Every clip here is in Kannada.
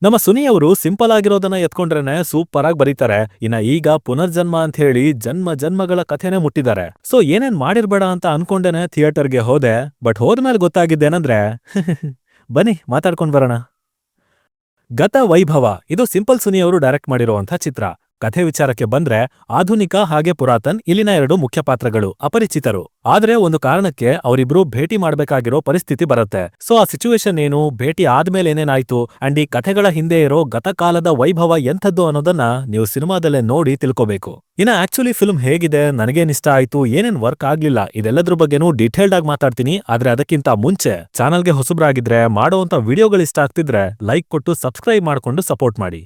ನಮ್ಮ ಸುನಿ ಅವರು ಸಿಂಪಲ್ ಆಗಿರೋದನ್ನ ಎತ್ಕೊಂಡ್ರೇನೆ ಸೂಪರ್ ಆಗಿ ಬರೀತಾರೆ. ಇನ್ನ ಈಗ ಪುನರ್ಜನ್ಮ ಅಂತ ಹೇಳಿ ಜನ್ಮ ಜನ್ಮಗಳ ಕಥೆನೇ ಮುಟ್ಟಿದ್ದಾರೆ. ಸೊ ಏನೇನ್ ಮಾಡಿರ್ಬೇಡ ಅಂತ ಅನ್ಕೊಂಡೇನೆ ಥಿಯೇಟರ್ಗೆ ಹೋದೆ. ಬಟ್ ಹೋದ್ಮೇಲೆ ಗೊತ್ತಾಗಿದ್ದೇನಂದ್ರೆ ಬನ್ನಿ ಮಾತಾಡ್ಕೊಂಡ್ ಬರೋಣ. ಗತ ವೈಭವ ಇದು ಸಿಂಪಲ್ ಸುನಿ ಅವರು ಡೈರೆಕ್ಟ್ ಮಾಡಿರುವಂಥ ಚಿತ್ರ. ಕಥೆ ವಿಚಾರಕ್ಕೆ ಬಂದ್ರೆ ಆಧುನಿಕ ಹಾಗೆ ಪುರಾತನ್ ಇಲ್ಲಿನ ಎರಡು ಮುಖ್ಯ ಪಾತ್ರಗಳು ಅಪರಿಚಿತರು. ಆದ್ರೆ ಒಂದು ಕಾರಣಕ್ಕೆ ಅವರಿಬ್ರು ಭೇಟಿ ಮಾಡ್ಬೇಕಾಗಿರೋ ಪರಿಸ್ಥಿತಿ ಬರುತ್ತೆ. ಸೊ ಆ ಸಿಚುವೇಶನ್ ಏನು, ಭೇಟಿ ಆದ್ಮೇಲೆ ಏನೇನಾಯ್ತು, ಅಂಡ್ ಈ ಕಥೆಗಳ ಹಿಂದೆ ಇರೋ ಗತಕಾಲದ ವೈಭವ ಎಂಥದ್ದು ಅನ್ನೋದನ್ನ ನೀವು ಸಿನಿಮಾದಲ್ಲೇ ನೋಡಿ ತಿಳ್ಕೋಬೇಕು. ಇನ್ನ ಆಕ್ಚುಲಿ ಫಿಲ್ಮ್ ಹೇಗಿದೆ, ನನಗೇನ್ ಇಷ್ಟ ಆಯ್ತು, ಏನೇನ್ ವರ್ಕ್ ಆಗ್ಲಿಲ್ಲ, ಇದೆಲ್ಲದ್ರ ಬಗ್ಗೆನೂ ಡೀಟೇಲ್ಡ್ ಆಗಿ ಮಾತಾಡ್ತೀನಿ. ಆದ್ರೆ ಅದಕ್ಕಿಂತ ಮುಂಚೆ ಚಾನಲ್ಗೆ ಹೊಸಬ್ರಾಗಿದ್ರೆ, ಮಾಡೋವಂಥ ವಿಡಿಯೋಗಳು ಇಷ್ಟ ಆಗ್ತಿದ್ರೆ ಲೈಕ್ ಕೊಟ್ಟು ಸಬ್ಸ್ಕ್ರೈಬ್ ಮಾಡ್ಕೊಂಡು ಸಪೋರ್ಟ್ ಮಾಡಿ.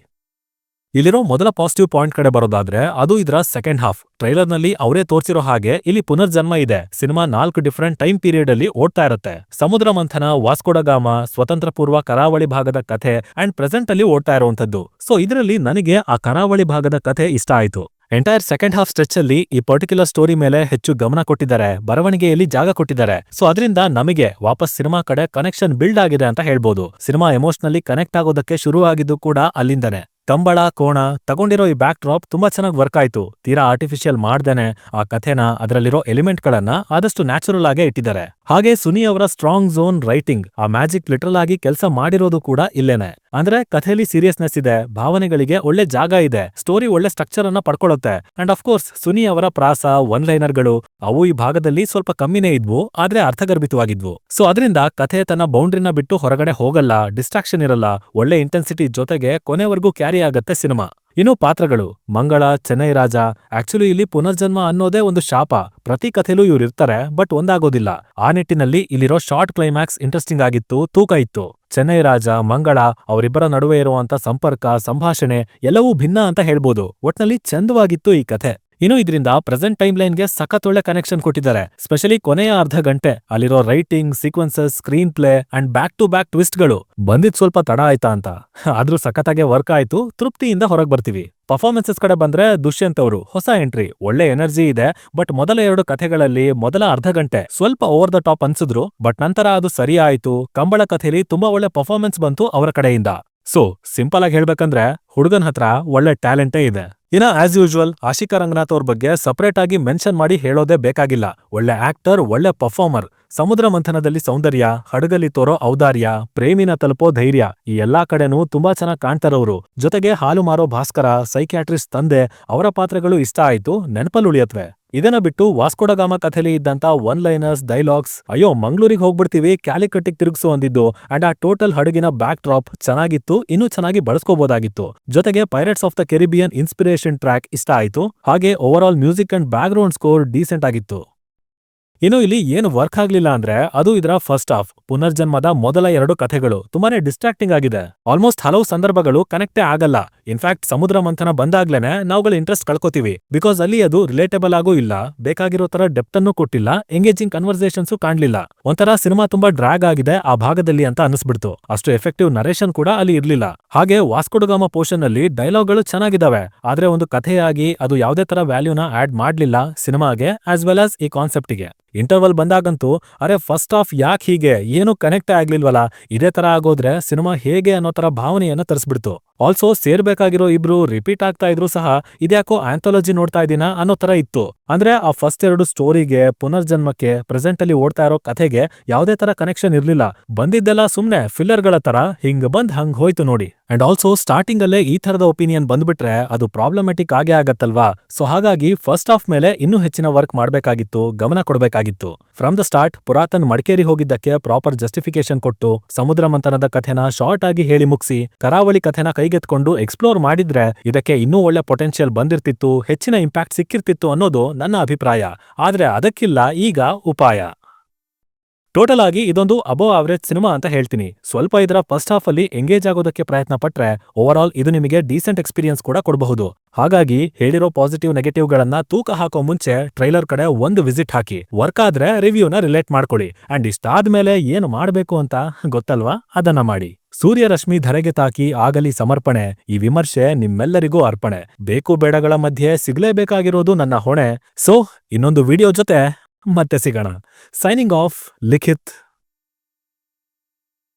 ಇಲ್ಲಿರೋ ಮೊದಲ ಪಾಸಿಟಿವ್ ಪಾಯಿಂಟ್ ಕಡೆ ಬರೋದಾದ್ರೆ ಅದು ಇದರ ಸೆಕೆಂಡ್ ಹಾಫ್. ಟ್ರೈಲರ್ನಲ್ಲಿ ಅವರೇ ತೋರಿಸಿರೋ ಹಾಗೆ ಇಲ್ಲಿ ಪುನರ್ಜನ್ಮ ಇದೆ. ಸಿನಿಮಾ 4 ಡಿಫರೆಂಟ್ ಟೈಮ್ ಪೀರಿಯಡ್ ಅಲ್ಲಿ ಓಡ್ತಾ ಇರುತ್ತೆ. ಸಮುದ್ರ ಮಂಥನ, ವಾಸ್ಕೋಡಗಾಮ, ಸ್ವತಂತ್ರ ಪೂರ್ವ ಕರಾವಳಿ ಭಾಗದ ಕಥೆ ಅಂಡ್ ಪ್ರೆಸೆಂಟ್ ಅಲ್ಲಿ ಓಡ್ತಾ ಇರುವಂತದ್ದು. ಸೊ ಇದರಲ್ಲಿ ನನಗೆ ಆ ಕರಾವಳಿ ಭಾಗದ ಕಥೆ ಇಷ್ಟ ಆಯ್ತು. ಎಂಟೈರ್ ಸೆಕೆಂಡ್ ಹಾಫ್ ಸ್ಟ್ರೆಚ್ ಅಲ್ಲಿ ಈ ಪರ್ಟಿಕ್ಯುಲರ್ ಸ್ಟೋರಿ ಮೇಲೆ ಹೆಚ್ಚು ಗಮನ ಕೊಟ್ಟಿದ್ದಾರೆ, ಬರವಣಿಗೆಯಲ್ಲಿ ಜಾಗ ಕೊಟ್ಟಿದ್ದಾರೆ. ಸೊ ಅದರಿಂದ ನಮಗೆ ವಾಪಸ್ ಸಿನಿಮಾ ಕಡೆ ಕನೆಕ್ಷನ್ ಬಿಲ್ಡ್ ಆಗಿದೆ ಅಂತ ಹೇಳ್ಬೋದು. ಸಿನಿಮಾ ಎಮೋಷನಲಿ ಕನೆಕ್ಟ್ ಆಗೋದಕ್ಕೆ ಶುರು ಆಗಿದ್ದು ಕೂಡ ಅಲ್ಲಿಂದನೇ. ಕಂಬಳ, ಕೋಣ ತಗೊಂಡಿರೋ ಈ ಬ್ಯಾಕ್ ಡ್ರಾಪ್ ತುಂಬಾ ಚೆನ್ನಾಗಿ ವರ್ಕ್ ಆಯ್ತು. ತೀರಾ ಆರ್ಟಿಫಿಷಿಯಲ್ ಮಾಡ್ದೇನೆ ಆ ಕಥೆನ, ಅದರಲ್ಲಿರೋ ಎಲಿಮೆಂಟ್ಗಳನ್ನ ಆದಷ್ಟು ನ್ಯಾಚುರಲ್ ಆಗೇ ಇಟ್ಟಿದ್ದಾರೆ. ಹಾಗೆ ಸುನಿ ಅವರ ಸ್ಟ್ರಾಂಗ್ ಝೋನ್ ರೈಟಿಂಗ್, ಆ ಮ್ಯಾಜಿಕ್ ಲಿಟರಲ್ ಆಗಿ ಕೆಲಸ ಮಾಡಿರೋದು ಕೂಡ ಇಲ್ಲೇನೆ. ಅಂದ್ರೆ ಕಥೆಯಲ್ಲಿ ಸೀರಿಯಸ್ನೆಸ್ ಇದೆ, ಭಾವನೆಗಳಿಗೆ ಒಳ್ಳೆ ಜಾಗ ಇದೆ, ಸ್ಟೋರಿ ಒಳ್ಳೆ ಸ್ಟ್ರಕ್ಚರ್ ಅನ್ನ ಪಡ್ಕೊಳ್ಳುತ್ತೆ. ಅಂಡ್ ಆಫ್ ಕೋರ್ಸ್ ಸುನಿ ಅವರ ಪ್ರಾಸ, ಒನ್ ಲೈನರ್ಗಳು ಅವು ಈ ಭಾಗದಲ್ಲಿ ಸ್ವಲ್ಪ ಕಮ್ಮಿನೇ ಇದ್ವು, ಆದ್ರೆ ಅರ್ಥಗರ್ಭಿತವಾಗಿದ್ವು. ಸೊ ಅದರಿಂದ ಕಥೆ ತನ್ನ ಬೌಂಡ್ರಿನ ಬಿಟ್ಟು ಹೊರಗಡೆ ಹೋಗಲ್ಲ, ಡಿಸ್ಟ್ರಾಕ್ಷನ್ ಇರಲ್ಲ, ಒಳ್ಳೆ ಇಂಟೆನ್ಸಿಟಿ ಜೊತೆಗೆ ಕೊನೆವರೆಗೂ ಕ್ಯಾರಿ ಆಗತ್ತೆ ಸಿನಿಮಾ. ಇನ್ನು ಪಾತ್ರಗಳು, ಮಂಗಳ, ಚೆನ್ನೈ ರಾಜ. ಆಕ್ಚುಲಿ ಇಲ್ಲಿ ಪುನರ್ಜನ್ಮ ಅನ್ನೋದೇ ಒಂದು ಶಾಪ. ಪ್ರತಿ ಕಥೆಲೂ ಇವ್ರು ಇರ್ತಾರೆ, ಬಟ್ ಒಂದಾಗೋದಿಲ್ಲ. ಆ ನಿಟ್ಟಿನಲ್ಲಿ ಇಲ್ಲಿರೋ ಶಾರ್ಟ್ ಕ್ಲೈಮ್ಯಾಕ್ಸ್ ಇಂಟ್ರೆಸ್ಟಿಂಗ್ ಆಗಿತ್ತು, ತೂಕ ಇತ್ತು. ಚೆನ್ನೈ ರಾಜ, ಮಂಗಳ ಅವರಿಬ್ಬರ ನಡುವೆ ಇರುವಂತ ಸಂಪರ್ಕ, ಸಂಭಾಷಣೆ ಎಲ್ಲವೂ ಭಿನ್ನ ಅಂತ ಹೇಳ್ಬೋದು. ಒಟ್ನಲ್ಲಿ ಚಂದವಾಗಿತ್ತು ಈ ಕಥೆ. ಇನ್ನು ಇದರಿಂದ ಪ್ರೆಸೆಂಟ್ ಟೈಮ್ ಲೈನ್ಗೆ ಸಖತ್ ಒಳ್ಳೆ ಕನೆಕ್ಷನ್ ಕೊಟ್ಟಿದ್ದಾರೆ. ಸ್ಪೆಷಲಿ ಕೊನೆಯ ಅರ್ಧ ಗಂಟೆ ಅಲ್ಲಿರೋ writing, sequences, screen play and back to back ಟ್ವಿಸ್ಟ್ಗಳು ಬಂದಿದ್ ಸ್ವಲ್ಪ ತಡ ಆಯ್ತಾ ಅಂತ. ಆದ್ರೂ ಸಖತ್ತಾಗೆ ವರ್ಕ್ ಆಯ್ತು, ತೃಪ್ತಿಯಿಂದ ಹೊರಗೆ ಬರ್ತೀವಿ. ಪರ್ಫಾರ್ಮೆನ್ಸಸ್ ಕಡೆ ಬಂದ್ರೆ ದುಷ್ಯಂತ್ ಅವರು ಹೊಸ ಎಂಟ್ರಿ, ಒಳ್ಳೆ ಎನರ್ಜಿ ಇದೆ. ಬಟ್ ಮೊದಲ 2 ಕಥೆಗಳಲ್ಲಿ ಮೊದಲ ಅರ್ಧ ಗಂಟೆ ಸ್ವಲ್ಪ ಓವರ್ ದ ಟಾಪ್ ಅನ್ಸಿದ್ರು, ಬಟ್ ನಂತರ ಅದು ಸರಿ ಆಯ್ತು. ಕಂಬಳ ಕಥೆಯಲ್ಲಿ ತುಂಬಾ ಒಳ್ಳೆ ಪರ್ಫಾರ್ಮೆನ್ಸ್ ಬಂತು ಅವರ ಕಡೆಯಿಂದ. ಸೊ ಸಿಂಪಲ್ ಆಗಿ ಹೇಳ್ಬೇಕಂದ್ರೆ ಹುಡುಗನ್ ಹತ್ರ ಒಳ್ಳೆ ಟ್ಯಾಲೆಂಟೇ ಇದೆ. ಇನ್ನ ಆಸ್ ಯೂಶುವಲ್ ಆಶಿಕಾ ರಂಗನಾಥ್ ಅವ್ರ ಬಗ್ಗೆ ಸಪರೇಟ್ ಆಗಿ ಮೆನ್ಷನ್ ಮಾಡಿ ಹೇಳೋದೇ ಬೇಕಾಗಿಲ್ಲ. ಒಳ್ಳೆ ಆಕ್ಟರ್, ಒಳ್ಳೆ ಪರ್ಫಾರ್ಮರ್. ಸಮುದ್ರ ಮಂಥನದಲ್ಲಿ ಸೌಂದರ್ಯ, ಹಡಗಲಿ ತೋರೋ ಔದಾರ್ಯ, ಪ್ರೇಮಿನ ತಲುಪೋ ಧೈರ್ಯ, ಈ ಎಲ್ಲಾ ಕಡೆನೂ ತುಂಬಾ ಚೆನ್ನಾಗಿ ಕಾಣ್ತಾರವ್ರು. ಜೊತೆಗೆ ಹಾಲು ಮಾರೋ ಭಾಸ್ಕರ, ಸೈಕ್ಯಾಟ್ರಿಸ್ಟ್ ತಂದೆ, ಅವರ ಪಾತ್ರಗಳು ಇಷ್ಟ ಆಯ್ತು, ನೆನಪಲ್ಲಿ ಉಳಿಯತ್ವೆ. ಇದನ್ನ ಬಿಟ್ಟು ವಾಸ್ಕೋಡಗಾಮ ಕಥೆಲಿ ಇದ್ದಂತ ಒನ್ ಲೈನರ್ಸ್, ಡೈಲಾಗ್ಸ್, ಅಯ್ಯೋ ಮಂಗ್ಳೂರಿಗೆ ಹೋಗ್ಬಿಡ್ತೀವಿ ಕ್ಯಾಲಿಕಟ್ಟಿಗೆ ತಿರುಗಿಸು ಅಂದಿದ್ದು, ಅಂಡ್ ಆ ಟೋಟಲ್ ಹಡಗಿನ ಬ್ಯಾಕ್ ಡ್ರಾಪ್ ಚೆನ್ನಾಗಿತ್ತು, ಇನ್ನೂ ಚೆನ್ನಾಗಿ ಬಳಸ್ಕೋಬಹುದಾಗಿತ್ತು. ಜೊತೆಗೆ pirates of the Caribbean inspiration track ಇಷ್ಟ ಆಯ್ತು. ಹಾಗೆ over all music and back ground score decent ಆಗಿತ್ತು. ಇನ್ನು ಇಲ್ಲಿ ಏನು ವರ್ಕ್ ಆಗ್ಲಿಲ್ಲ ಅಂದ್ರೆ ಅದು ಇದರ ಫಸ್ಟ್ ಹಾಫ್. ಪುನರ್ಜನ್ಮದ ಮೊದಲ 2 ಕಥೆಗಳು ತುಂಬಾನೇ ಡಿಸ್ಟ್ರಾಕ್ಟಿಂಗ್ ಆಗಿದೆ. ಆಲ್ಮೋಸ್ಟ್ ಹಲವು ಸಂದರ್ಭಗಳು ಕನೆಕ್ಟೇ ಆಗಲ್ಲ. ಇನ್ಫ್ಯಾಕ್ಟ್ ಸಮುದ್ರ ಮಂಥನ ಬಂದಾಗ್ಲೇನೆ ನಾವುಗಳು ಇಂಟ್ರೆಸ್ಟ್ ಕಳ್ಕೋತೀವಿ. ಬಿಕಾಸ್ ಅಲ್ಲಿ ಅದು ರಿಲೇಟಬಲ್ ಆಗೂ ಇಲ್ಲ, ಬೇಕಾಗಿರೋ ತರ ಡೆಪ್ತ್ ಅನ್ನು ಕೊಟ್ಟಿಲ್ಲ, ಎಂಗೇಜಿಂಗ್ ಕನ್ವರ್ಸೇಷನ್ಸು ಕಾಣ್ಲಿಲ್ಲ. ಒಂಥರ ಸಿನಿಮಾ ತುಂಬಾ ಡ್ರ್ಯಾಗ್ ಆಗಿದೆ ಆ ಭಾಗದಲ್ಲಿ ಅಂತ ಅನಿಸ್ಬಿಡ್ತು. ಅಷ್ಟು ಎಫೆಕ್ಟಿವ್ ನರೇಷನ್ ಕೂಡ ಅಲ್ಲಿ ಇರ್ಲಿಲ್ಲ. ಹಾಗೆ ವಾಸ್ಕೋಡಗಾಮ ಪೋರ್ಷನ್ ಅಲ್ಲಿ ಡೈಲಾಗ್ಗಳು ಚೆನ್ನಾಗಿದ್ದಾವೆ, ಆದ್ರೆ ಒಂದು ಕಥೆಯಾಗಿ ಅದು ಯಾವುದೇ ತರ ವ್ಯಾಲ್ಯೂನ ಆಡ್ ಮಾಡ್ಲಿಲ್ಲ ಸಿನಿಮಾಗೆ ಆಸ್ ವೆಲ್ ಆಸ್ ಈ ಕಾನ್ಸೆಪ್ಟಿಗೆ. ಇಂಟರ್ವಲ್ ಬಂದಾಗಂತೂ ಅರೆ ಫಸ್ಟ್ ಹಾಫ್ ಯಾಕೆ ಹೀಗೆ, ಏನು ಕನೆಕ್ಟೇ ಆಗ್ಲಿಲ್ವಲ್ಲ, ಇದೇ ತರ ಆಗೋದ್ರೆ ಸಿನಿಮಾ ಹೇಗೆ ಅನ್ನೋ ತರ ಭಾವನೆಯನ್ನ ತರಿಸ್ಬಿಡ್ತು. ಆಲ್ಸೋ ಸೇರ್ಬೇಕಾಗಿರೋ ಇಬ್ರು ರಿಪೀಟ್ ಆಗ್ತಾ ಇದ್ರು ಸಹ ಇದ್ಯಾಕೋ ಆಂಥಾಲಜಿ ನೋಡ್ತಾ ಇದೀನ ಅನ್ನೋ ತರ ಇತ್ತು. ಅಂದ್ರೆ ಆ ಫಸ್ಟ್ 2 ಸ್ಟೋರಿಗೆ, ಪುನರ್ಜನ್ಮಕ್ಕೆ, ಪ್ರೆಸೆಂಟ್ ಅಲ್ಲಿ ಓಡ್ತಾ ಇರೋ ಕಥೆಗೆ ಯಾವುದೇ ತರ ಕನೆಕ್ಷನ್ ಇರ್ಲಿಲ್ಲ. ಬಂದಿದ್ದೆಲ್ಲ ಸುಮ್ನೆ ಫಿಲ್ಲರ್ಗಳ ತರ ಹಿಂಗ್ ಬಂದ್ ಹಂಗ್ ಹೋಯ್ತು ನೋಡಿ. ಅಂಡ್ ಆಲ್ಸೋ ಸ್ಟಾರ್ಟಿಂಗ್ ಅಲ್ಲೇ ಈ ತರದ ಒಪಿನಿಯನ್ ಬಂದ್ಬಿಟ್ರೆ ಅದು ಪ್ರಾಬ್ಲಮ್ಯಾಟಿಕ್ ಆಗೇ ಆಗತ್ತಲ್ವಾ. ಸೊ ಹಾಗಾಗಿ ಫಸ್ಟ್ ಹಾಫ್ ಮೇಲೆ ಇನ್ನೂ ಹೆಚ್ಚಿನ ವರ್ಕ್ ಮಾಡ್ಬೇಕಾಗಿತ್ತು, ಗಮನ ಕೊಡ್ಬೇಕಾಗಿತ್ತು. From the start Puratan Madikeri ಹೋಗಿದ್ದಕ್ಕೆ ಪ್ರಾಪರ್ ಜಸ್ಟಿಫಿಕೇಶನ್ ಕೊಟ್ಟು, ಸಮುದ್ರ ಮಂಥನದ ಕಥೆನ ಶಾರ್ಟ್ ಆಗಿ ಹೇಳಿ ಮುಗಿಸಿ, ಕರಾವಳಿ ಕಥೆನ ಕೈಗೆತ್ಕೊಂಡು ಎಕ್ಸ್ಪ್ಲೋರ್ ಮಾಡಿದ್ರೆ ಇದಕ್ಕೆ ಇನ್ನೂ ಒಳ್ಳೆ ಪೊಟೆನ್ಷಿಯಲ್ ಬಂದಿರ್ತಿತ್ತು, ಹೆಚ್ಚಿನ ಇಂಪ್ಯಾಕ್ಟ್ ಸಿಕ್ಕಿರ್ತಿತ್ತು ಅನ್ನೋದು ನನ್ನ ಅಭಿಪ್ರಾಯ. ಆದ್ರೆ ಅದಕ್ಕಿಲ್ಲ ಈಗ ಉಪಾಯ. ಟೋಟಲ್ ಆಗಿ ಇದೊಂದು ಅಬೋವ್ ಆವರೇಜ್ ಸಿನಿಮಾ ಅಂತ ಹೇಳ್ತೀನಿ. ಸ್ವಲ್ಪ ಇದರ ಫಸ್ಟ್ ಹಾಫ್ ಅಲ್ಲಿ ಎಂಗೇಜ್ ಆಗೋದಕ್ಕೆ ಪ್ರಯತ್ನ ಪಟ್ರೆ ಓವರ್ ಆಲ್ ಇದು ನಿಮಗೆ ಡೀಸೆಂಟ್ ಎಕ್ಸ್ಪೀರಿಯನ್ಸ್ ಕೂಡ ಕೊಡಬಹುದು. ಹಾಗಾಗಿ ಹೇಳಿರೋ ಪಾಸಿಟಿವ್ ನೆಗೆಟಿವ್ ಗಳನ್ನ ತೂಕ ಹಾಕೋ ಮುಂಚೆ ಟ್ರೈಲರ್ ಕಡೆ ಒಂದು ವಿಸಿಟ್ ಹಾಕಿ, ವರ್ಕ್ ಆದ್ರೆ ರಿವ್ಯೂನ ರಿಲೇಟ್ ಮಾಡ್ಕೊಳ್ಳಿ. ಅಂಡ್ ಇಷ್ಟಾದ್ಮೇಲೆ ಏನು ಮಾಡ್ಬೇಕು ಅಂತ ಗೊತ್ತಲ್ವಾ, ಅದನ್ನ ಮಾಡಿ. ಸೂರ್ಯರಶ್ಮಿ ಧರೆಗೆ ತಾಕಿ ಆಗಲಿ ಸಮರ್ಪಣೆ, ಈ ವಿಮರ್ಶೆ ನಿಮ್ಮೆಲ್ಲರಿಗೂ ಅರ್ಪಣೆ. ಬೇಕು ಬೇಡಗಳ ಮಧ್ಯೆ ಸಿಗ್ಲೇಬೇಕಾಗಿರೋದು ನನ್ನ ಹೊಣೆ. ಸೊ ಇನ್ನೊಂದು ವಿಡಿಯೋ ಜೊತೆ ಮತ್ತೆ ಸಿಗೋಣ. ಸೈನಿಂಗ್ ಆಫ್, ಲಿಖಿತ್.